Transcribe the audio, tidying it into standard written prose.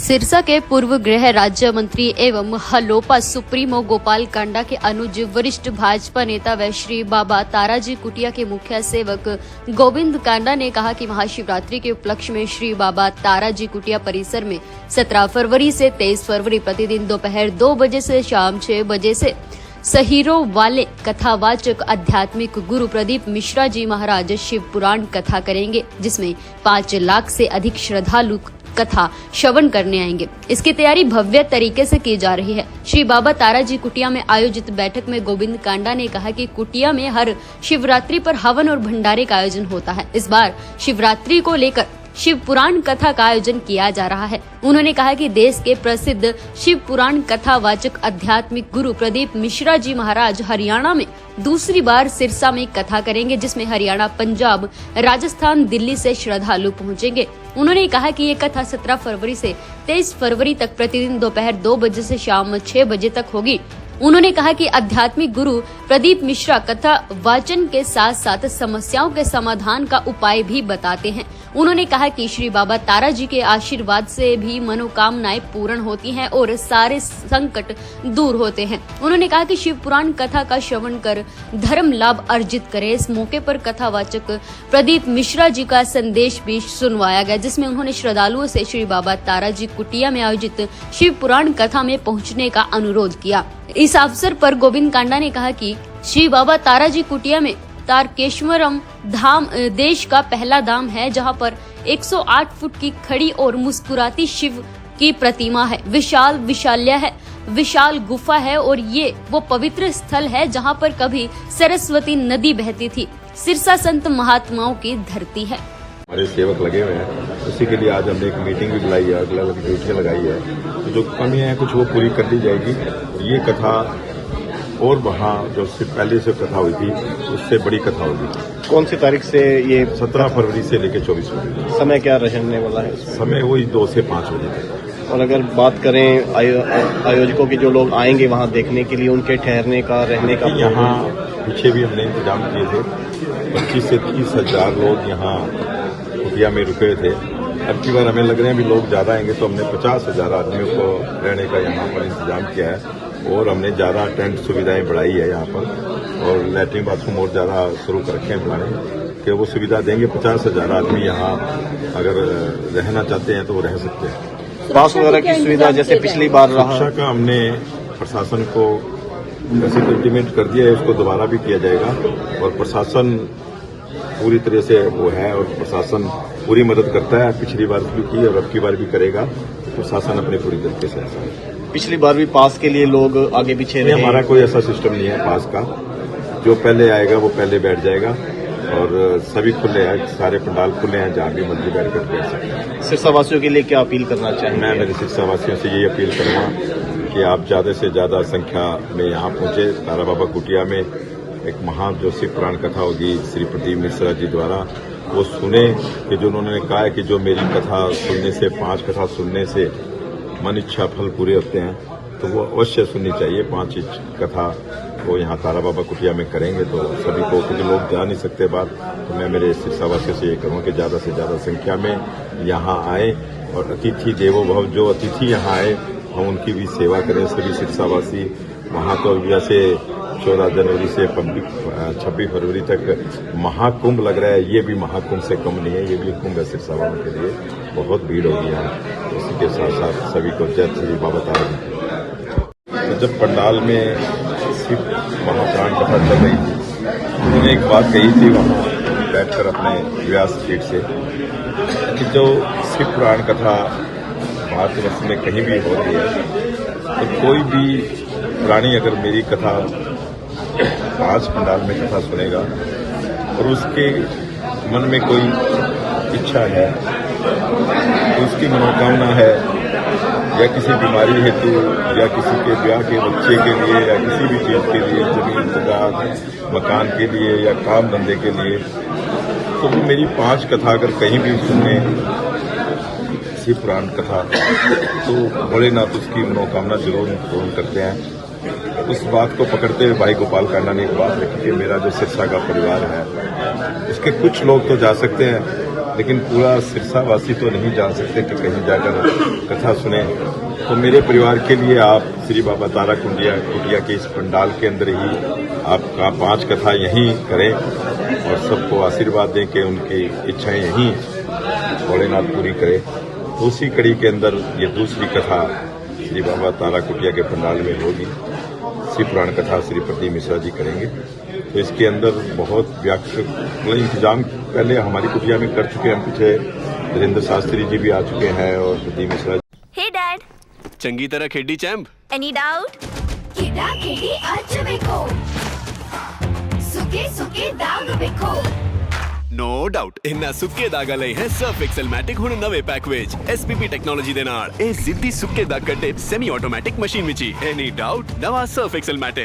सिरसा के पूर्व गृह राज्य मंत्री एवं हलोपा सुप्रीमो गोपाल कांडा के अनुज वरिष्ठ भाजपा नेता व श्री बाबा ताराजी कुटिया के मुख्य सेवक गोविंद कांडा ने कहा कि महाशिवरात्रि के उपलक्ष्य में श्री बाबा ताराजी कुटिया परिसर में 17 फरवरी से 23 फरवरी प्रतिदिन दोपहर 2 बजे से शाम 6 बजे से सहीरों वाले कथावाचक आध्यात्मिक गुरु प्रदीप मिश्रा जी महाराज शिव पुराण कथा करेंगे, जिसमें 5 लाख से अधिक श्रद्धालु कथा श्रवण करने आएंगे। इसकी तैयारी भव्य तरीके से की जा रही है। श्री बाबा ताराजी कुटिया में आयोजित बैठक में गोविंद कांडा ने कहा कि कुटिया में हर शिवरात्रि पर हवन और भंडारे का आयोजन होता है। इस बार शिवरात्रि को लेकर शिव पुराण कथा का आयोजन किया जा रहा है। उन्होंने कहा कि देश के प्रसिद्ध शिव पुराण कथा वाचक आध्यात्मिक गुरु प्रदीप मिश्रा जी महाराज हरियाणा में दूसरी बार सिरसा में कथा करेंगे, जिसमें हरियाणा, पंजाब, राजस्थान, दिल्ली से श्रद्धालु पहुंचेंगे। उन्होंने कहा कि ये कथा 17 फरवरी से 23 फरवरी तक प्रतिदिन दोपहर 2 बजे से शाम 6 बजे तक होगी। उन्होंने कहा कि आध्यात्मिक गुरु प्रदीप मिश्रा कथा वाचन के साथ साथ समस्याओं के समाधान का उपाय भी बताते हैं। उन्होंने कहा कि श्री बाबा ताराजी के आशीर्वाद से भी मनोकामनाएं पूर्ण होती हैं और सारे संकट दूर होते हैं। उन्होंने कहा कि शिव पुराण कथा का श्रवण कर धर्म लाभ अर्जित करें। इस मौके पर कथावाचक प्रदीप मिश्रा जी का संदेश भी सुनवाया गया, जिसमें उन्होंने श्रद्धालुओं से श्री बाबा ताराजी कुटिया में आयोजित शिव पुराण कथा में पहुंचने का अनुरोध किया। इस अवसर पर गोविंद कांडा ने कहा कि श्री बाबा ताराजी कुटिया में तारकेश्वरम धाम देश का पहला धाम है, जहां पर 108 फुट की खड़ी और मुस्कुराती शिव की प्रतिमा है। विशाल विशाल्य है, विशाल गुफा है और ये वो पवित्र स्थल है जहां पर कभी सरस्वती नदी बहती थी। सिरसा संत महात्माओं की धरती है। हमारे सेवक लगे हुए हैं, उसी के लिए आज हमने एक मीटिंग भी बुलाई है, अलग अलग ड्यूटियाँ लगाई है। तो जो कमियाँ हैं कुछ वो पूरी कर दी जाएगी। ये कथा और वहाँ जो पहले से कथा हुई थी उससे बड़ी कथा होगी। कौन सी तारीख से ये? 17 फरवरी से लेकर 24 फरवरी। समय क्या रहने वाला है? समय वही 2 से 5 बजे तक। और अगर बात करें आयोजकों की, जो लोग आएंगे वहाँ देखने के लिए, उनके ठहरने का, रहने का? यहाँ पीछे भी हमने इंतजाम किए थे। 25 से 30 हजार लोग यहाँ कुटिया में रुके थे। अब की बार हमें लग रहे हैं भी लोग ज्यादा आएंगे, तो हमने 50,000 आदमियों को रहने का यहाँ पर इंतजाम किया है और हमने ज्यादा टेंट सुविधाएं बढ़ाई है यहाँ पर, और लैट्रिन बाथरूम और ज्यादा शुरू कर रखे हैं बनाने कि वो सुविधा देंगे। 50,000 आदमी यहाँ अगर रहना चाहते हैं तो वो रह सकते हैं। पास वगैरह की सुविधा जैसे पिछली बार रहा? शिक्षा का हमने प्रशासन को वैसे तो इंटीमेट कर दिया है, उसको दोबारा भी किया जाएगा और प्रशासन पूरी तरह से वो है और प्रशासन पूरी मदद करता है। पिछली बार भी की और अब की बार भी करेगा। प्रशासन अपने पूरी तरीके से ऐसा है। पिछली बार भी पास के लिए लोग आगे पीछे रहे? हमारा कोई ऐसा सिस्टम नहीं है पास का। जो पहले आएगा वो पहले बैठ जाएगा और सभी खुले हैं, सारे पंडाल खुले हैं, जहाँ भी मर्जी बैठ कर बैठ सकते हैं। सिरसा वासियों के लिए क्या अपील करना चाहिए? मैं मेरे सिरसा वासियों से यही अपील करूँगा कि आप ज्यादा से ज्यादा संख्या में यहाँ पहुंचे। तारा बाबा कुटिया में एक महान जो शिव पुराण कथा होगी श्री प्रदीप मिश्रा जी द्वारा, वो सुने कि जो उन्होंने कहा है कि जो मेरी कथा सुनने से, 5 कथा सुनने से मन इच्छा फल पूरे होते हैं, तो वो अवश्य सुननी चाहिए। 5 कथा वो यहाँ तारा बाबा कुटिया में करेंगे तो सभी को, क्योंकि लोग जा नहीं सकते बात, तो मैं मेरे सिरसावासियों से ये करूँगा कि ज्यादा से ज्यादा संख्या में यहाँ आए और अतिथि देवो भव, जो अतिथि यहाँ आए हम उनकी भी सेवा करें। सभी सिरसावासी वहाँ तो वैसे 14 जनवरी से 26 फरवरी तक महाकुंभ लग रहा है, ये भी महाकुंभ से कम नहीं है, ये भी कुंभ है सिरसा वालों के लिए। बहुत भीड़ होगी यहाँ। इसी के साथ साथ सभी को जय श्री बाबा ताराजी। तो जब पंडाल में शिव महापुराण कथा चल रही थी, उन्होंने एक बात कही थी वहाँ बैठकर अपने व्यास पीठ से कि जो शिव पुराण कथा भारतवर्ष में कहीं भी हो रही है, तो कोई भी प्राणी अगर मेरी कथा आज पंडाल में कथा सुनेगा और उसके मन में कोई इच्छा है, तो उसकी मनोकामना है, या किसी बीमारी हेतु या किसी के ब्याह के बच्चे के लिए या किसी भी चीज के लिए, जमीन जगह मकान के लिए या काम धंधे के लिए, तो वो मेरी 5 कथा अगर कहीं भी सुने शिव पुराण कथा, तो भोलेनाथ उसकी मनोकामना जरूर पूर्ण करते हैं। उस बात को पकड़ते हुए भाई गोपाल कांडा ने एक बात रखी कि मेरा जो सिरसा का परिवार है, उसके कुछ लोग तो जा सकते हैं, लेकिन पूरा सिरसावासी तो नहीं जा सकते कि कहीं जाकर कथा सुने। तो मेरे परिवार के लिए आप श्री बाबा तारा कुटिया के इस पंडाल के अंदर ही आपका 5 कथा यहीं करें और सबको आशीर्वाद दें कि उनकी इच्छाएं यहीं भोलेनाथ पूरी करे। तो उसी कड़ी के अंदर ये दूसरी कथा श्री बाबा तारा कुटिया के पंडाल में होगी। शिव पुराण कथा श्री प्रदीप मिश्रा जी करेंगे। तो इसके अंदर बहुत व्यापक इंतजाम पहले हमारी कुटिया में कर चुके हैं। हम पीछे वीरेंद्र शास्त्री जी भी आ चुके हैं और प्रदीप मिश्रा। हे डैड, चंगी तरह खेडी चैंप। Any doubt? किडा किडी अच बेको सुके सुके दाग बेको नो डाउट इन्ना सुक्के दागा ਲਈ ਹੈ ਸਰਫ ਐਕਸਲ ਮੈਟਿਕ ਹੁਣ ਨਵੇਂ ਪੈਕ ਵਿੱਚ SPP ਟੈਕਨੋਲੋਜੀ ਦੇ ਨਾਲ ਇਹ ਜ਼ਿੱਦੀ ਸੁੱਕੇ ਦਾਗ ਕੱਢੇ ਸੈਮੀ ਆਟੋਮੈਟਿਕ ਮਸ਼ੀਨ ਵਿੱਚ ਹੀ ਐਨੀ ਡਾਊਟ ਨਵਾਂ ਸਰਫ ਐਕਸਲ ਮੈਟਿਕ।